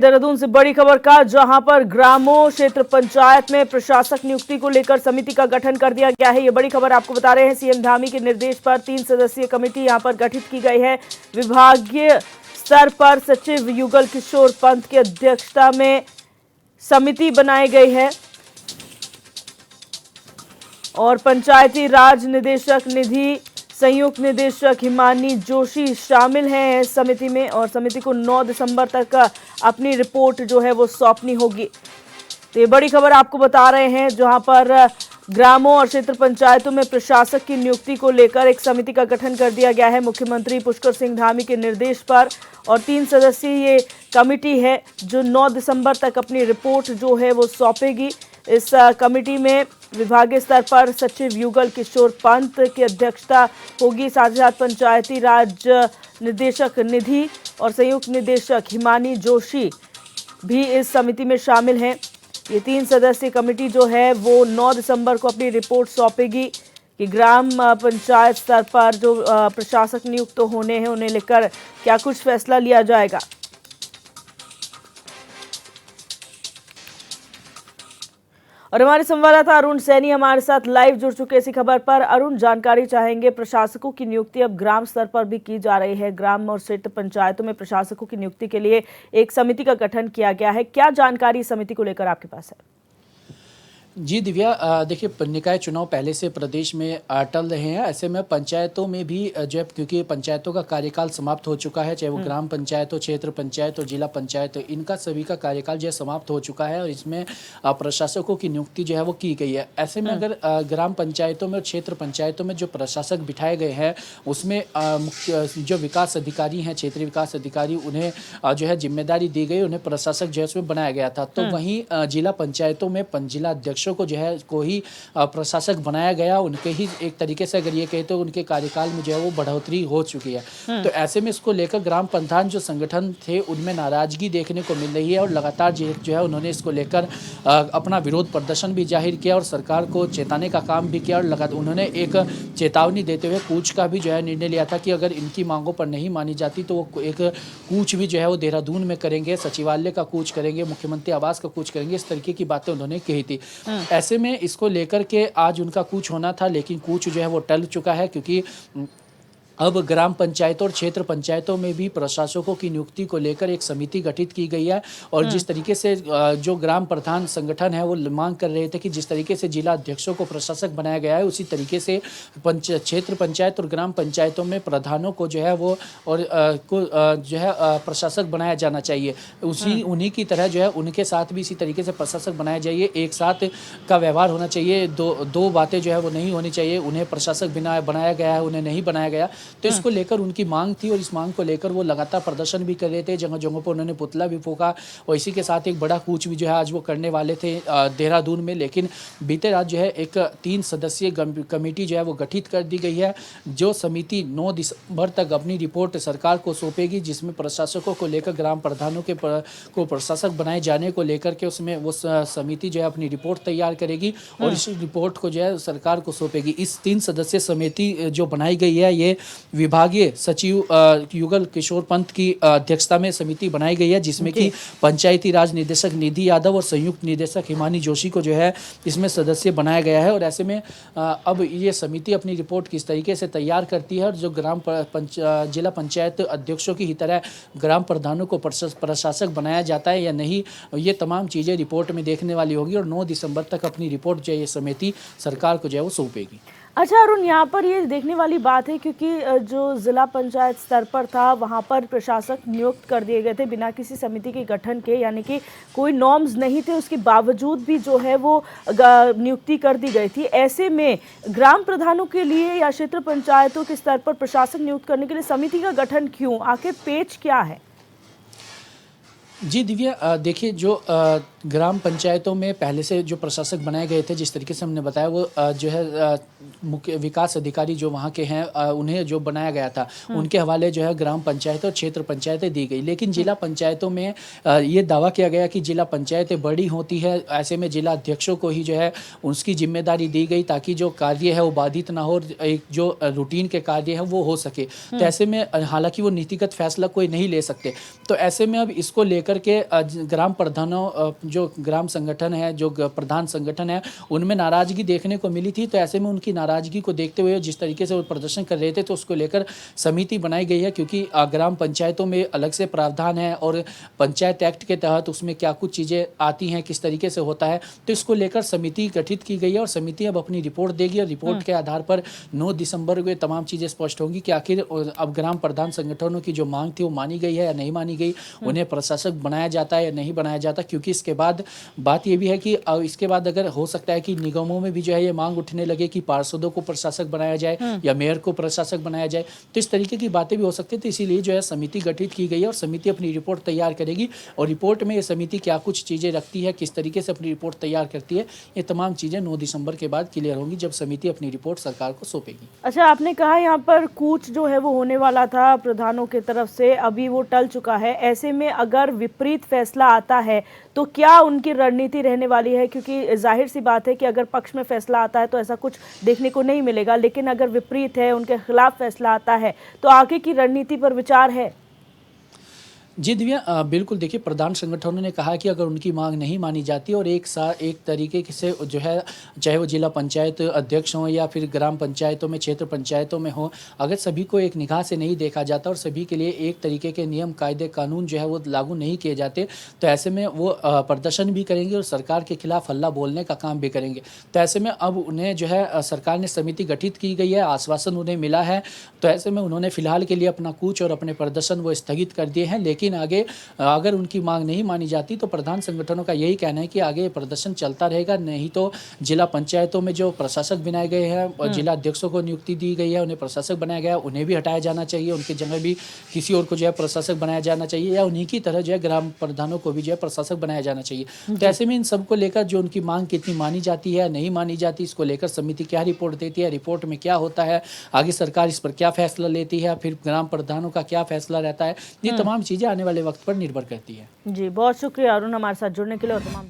देहरादून से बड़ी खबर का, जहां पर ग्रामों क्षेत्र पंचायत में प्रशासक नियुक्ति को लेकर समिति का गठन कर दिया गया है। ये बड़ी खबर आपको बता रहे हैं। सीएम धामी के निर्देश पर 3 सदस्यीय कमेटी यहां पर गठित की गई है। विभागीय स्तर पर सचिव युगल किशोर पंत की अध्यक्षता में समिति बनाई गई है और पंचायती राज निदेशक निधि संयुक्त निदेशक हिमानी जोशी शामिल हैं इस समिति में और समिति को 9 दिसंबर तक अपनी रिपोर्ट जो है वो सौंपनी होगी। तो ये बड़ी खबर आपको बता रहे हैं, जहां पर ग्रामों और क्षेत्र पंचायतों में प्रशासक की नियुक्ति को लेकर एक समिति का गठन कर दिया गया है मुख्यमंत्री पुष्कर सिंह धामी के निर्देश पर। और 3 सदस्यीय ये कमेटी है जो 9 दिसंबर तक अपनी रिपोर्ट जो है वो सौंपेगी। इस कमेटी में विभागीय स्तर पर सचिव युगल किशोर पंत की अध्यक्षता होगी। साथ ही साथ पंचायती राज निदेशक निधि और संयुक्त निदेशक हिमानी जोशी भी इस समिति में शामिल हैं। ये 3 सदस्यीय कमेटी जो है वो 9 दिसंबर को अपनी रिपोर्ट सौंपेगी कि ग्राम पंचायत स्तर पर जो प्रशासक नियुक्त होने हैं उन्हें लेकर क्या कुछ फैसला लिया जाएगा। और हमारे संवाददाता अरुण सैनी हमारे साथ लाइव जुड़ चुके इसी खबर पर। अरुण, जानकारी चाहेंगे, प्रशासकों की नियुक्ति अब ग्राम स्तर पर भी की जा रही है। ग्राम और क्षेत्र पंचायतों में प्रशासकों की नियुक्ति के लिए एक समिति का गठन किया गया है। क्या जानकारी समिति को लेकर आपके पास है? जी दिव्या, देखिए निकाय चुनाव पहले से प्रदेश में टल रहे हैं। ऐसे में पंचायतों में भी जो है, क्योंकि पंचायतों का कार्यकाल समाप्त हो चुका है, चाहे वो ग्राम पंचायत हो, क्षेत्र पंचायत हो, जिला पंचायत हो, इनका सभी का कार्यकाल जो है समाप्त हो चुका है और इसमें प्रशासकों की नियुक्ति जो है वो की गई है। ऐसे में अगर ग्राम पंचायतों में और क्षेत्र पंचायतों में जो प्रशासक बिठाए गए हैं उसमें जो विकास अधिकारी हैं, क्षेत्रीय विकास अधिकारी, उन्हें जो है जिम्मेदारी दी गई, उन्हें प्रशासक जो है उसमें बनाया गया था। तो वहीं जिला पंचायतों में जिला अध्यक्षों को जो है को ही प्रशासक बनाया गया। उनके ही एक तरीके से अगर ये कहे तो उनके कार्यकाल में जो है वो बढ़ोतरी हो चुकी है। तो ऐसे में इसको लेकर ग्राम प्रधान जो संगठन थे उनमें नाराजगी देखने को मिल रही है और लगातार जो है उन्होंने इसको लेकर अपना विरोध प्रदर्शन भी जाहिर किया और सरकार को चेताने का काम भी किया और लगातार उन्होंने एक चेतावनी देते हुए कूच का भी जो है निर्णय लिया था कि अगर इनकी मांगों पर नहीं मानी जाती तो वो एक कूच भी जो है वो देहरादून में करेंगे, सचिवालय का कूच करेंगे, मुख्यमंत्री आवास का कूच करेंगे। इस तरीके की बातें उन्होंने कही थी। ऐसे में इसको लेकर के आज उनका कूच होना था, लेकिन कूच जो है वो टल चुका है क्योंकि अब ग्राम पंचायतों और क्षेत्र पंचायतों में भी प्रशासकों की नियुक्ति को लेकर एक समिति गठित की गई है। और जिस तरीके से जो ग्राम प्रधान संगठन है वो मांग कर रहे थे कि जिस तरीके से जिला अध्यक्षों को प्रशासक बनाया गया है उसी तरीके से क्षेत्र पंचायत और ग्राम पंचायतों में प्रधानों को जो है वो और जो है प्रशासक बनाया जाना चाहिए। उन्हीं की तरह जो है उनके साथ भी इसी तरीके से प्रशासक बनाया जाइए। एक साथ का व्यवहार होना चाहिए। दो बातें जो है वो नहीं होनी चाहिए। उन्हें प्रशासक बनाया गया है, उन्हें नहीं बनाया गया। तो इसको लेकर उनकी मांग थी और इस मांग को लेकर वो लगातार प्रदर्शन भी कर रहे थे। जगह जगहों पर उन्होंने पुतला भी फूंका और इसी के साथ एक बड़ा कूच भी जो है आज वो करने वाले थे देहरादून में। लेकिन बीते रात जो है एक 3 सदस्यीय कमेटी जो है वो गठित कर दी गई है। जो समिति 9 दिसंबर तक अपनी रिपोर्ट सरकार को सौंपेगी, जिसमें प्रशासकों को लेकर ग्राम प्रधानों को प्रशासक बनाए जाने को लेकर के उसमें वो समिति जो है अपनी रिपोर्ट तैयार करेगी और इस रिपोर्ट को जो है सरकार को सौंपेगी। इस 3 सदस्यीय समिति जो बनाई गई है ये विभागीय सचिव युगल किशोर पंत की अध्यक्षता में समिति बनाई गई है, जिसमें कि पंचायती राज निदेशक निधि यादव और संयुक्त निदेशक हिमानी जोशी को जो है इसमें सदस्य बनाया गया है। और ऐसे में अब ये समिति अपनी रिपोर्ट किस तरीके से तैयार करती है और जो जिला पंचायत अध्यक्षों की ही तरह ग्राम प्रधानों को प्रशासक बनाया जाता है या नहीं, ये तमाम चीज़ें रिपोर्ट में देखने वाली होगी और 9 दिसंबर तक अपनी रिपोर्ट जो है ये समिति सरकार को जो है वो सौंपेगी। अच्छा अरुण, यहाँ पर ये देखने वाली बात है क्योंकि जो जिला पंचायत स्तर पर था वहाँ पर प्रशासक नियुक्त कर दिए गए थे बिना किसी समिति के गठन के, यानी कि कोई नॉर्म्स नहीं थे, उसके बावजूद भी जो है वो नियुक्ति कर दी गई थी। ऐसे में ग्राम प्रधानों के लिए या क्षेत्र पंचायतों के स्तर पर प्रशासक नियुक्त करने के लिए समिति का गठन क्यों? आखिर पेच क्या है? जी दिव्या, देखिए जो ग्राम पंचायतों में पहले से जो प्रशासक बनाए गए थे, जिस तरीके से हमने बताया, वो जो है मुख्य विकास अधिकारी जो वहाँ के हैं, उन्हें जो बनाया गया था, उनके हवाले जो है ग्राम पंचायत और क्षेत्र पंचायतें दी गई। लेकिन जिला पंचायतों में ये दावा किया गया कि जिला पंचायतें बड़ी होती है, ऐसे में जिला अध्यक्षों को ही जो है उसकी जिम्मेदारी दी गई, ताकि जो कार्य है वो बाधित ना हो और एक जो रूटीन के कार्य है वो हो सके। तो ऐसे में हालांकि वो नीतिगत फैसला कोई नहीं ले सकते, तो ऐसे में अब इसको लेकर के ग्राम प्रधानों, जो ग्राम संगठन है, जो प्रधान संगठन है, उनमें नाराजगी देखने को मिली थी। तो ऐसे में उनकी नाराजगी को देखते हुए जिस तरीके से वो प्रदर्शन कर रहे थे, तो उसको लेकर समिति बनाई गई है, क्योंकि ग्राम पंचायतों में अलग से प्रावधान है और पंचायत एक्ट के तहत उसमें क्या कुछ चीज़ें आती हैं, किस तरीके से होता है, तो इसको लेकर समिति गठित की गई है और समिति अब अपनी रिपोर्ट देगी और रिपोर्ट के आधार पर 9 दिसंबर को ये तमाम चीज़ें स्पष्ट होंगी कि आखिर अब ग्राम प्रधान संगठनों की जो मांग थी वो मानी गई है या नहीं मानी गई, उन्हें प्रशासक बनाया जाता है या नहीं बनाया जाता। क्योंकि इसके बाद बात ये भी है कि इसके बाद अगर हो सकता है कि निगमों में भी जो है ये मांग उठने लगे कि पार्षदों को प्रशासक बनाया जाए या मेयर को प्रशासक बनाया जाए, तो इस तरीके की बातें भी हो सकती है। तो इसीलिए जो है समिति गठित की गई है और समिति अपनी रिपोर्ट तैयार करेगी और रिपोर्ट में ये समिति क्या कुछ चीज़ें रखती है, किस तरीके से अपनी रिपोर्ट तैयार करती है, ये तमाम चीज़ें 9 दिसंबर के बाद क्लियर होंगी, जब समिति अपनी रिपोर्ट सरकार को सौंपेगी। अच्छा, आपने कहा यहाँ पर कूच जो है वो होने वाला था प्रधानों की तरफ से, अभी वो टल चुका है। ऐसे में अगर विपरीत फैसला आता है तो क्या उनकी रणनीति रहने वाली है? क्योंकि जाहिर सी बात है कि अगर पक्ष में फैसला आता है तो ऐसा कुछ देखने को नहीं मिलेगा, लेकिन अगर विपरीत है, उनके खिलाफ फैसला आता है, तो आगे की रणनीति पर विचार है। जी दिव्या, बिल्कुल देखिए, प्रधान संगठनों ने कहा कि अगर उनकी मांग नहीं मानी जाती और एक तरीके से जो है, चाहे वो जिला पंचायत अध्यक्ष हों या फिर ग्राम पंचायतों में, क्षेत्र पंचायतों में हो, अगर सभी को एक निगाह से नहीं देखा जाता और सभी के लिए एक तरीके के नियम, कायदे, कानून जो है वो लागू नहीं किए जाते, तो ऐसे में वो प्रदर्शन भी करेंगे और सरकार के खिलाफ हल्ला बोलने का काम भी करेंगे। तो ऐसे में अब उन्हें जो है सरकार ने समिति गठित की गई है, आश्वासन उन्हें मिला है, तो ऐसे में उन्होंने फिलहाल के लिए अपना कूच और अपने प्रदर्शन वो स्थगित कर दिए हैं। लेकिन आगे अगर उनकी मांग नहीं मानी जाती तो प्रधान संगठनों का यही कहना है कि आगे प्रदर्शन चलता रहेगा, नहीं तो जिला पंचायतों में जो प्रशासक बनाए गए हैं और जिला अध्यक्षों को नियुक्ति दी गई है, उन्हें प्रशासक बनाया गया है, उन्हें भी हटाया जाना चाहिए, उनकी जगह भी किसी और को जो है प्रशासक बनाया जाना चाहिए, या उन्हीं की तरह जो है ग्राम प्रधानों को भी जो है प्रशासक बनाया जाना चाहिए। तो ऐसे में इन सबको लेकर जो उनकी मांग कितनी मानी जाती है, नहीं मानी जाती, इसको लेकर समिति क्या रिपोर्ट देती है, रिपोर्ट में क्या होता है, आगे सरकार इस पर क्या फैसला लेती है, फिर ग्राम प्रधानों का क्या फैसला रहता है, ये तमाम चीज़ें आने वाले वक्त पर निर्भर करती है। जी, बहुत शुक्रिया अरुण हमारे साथ जुड़ने के लिए और तमाम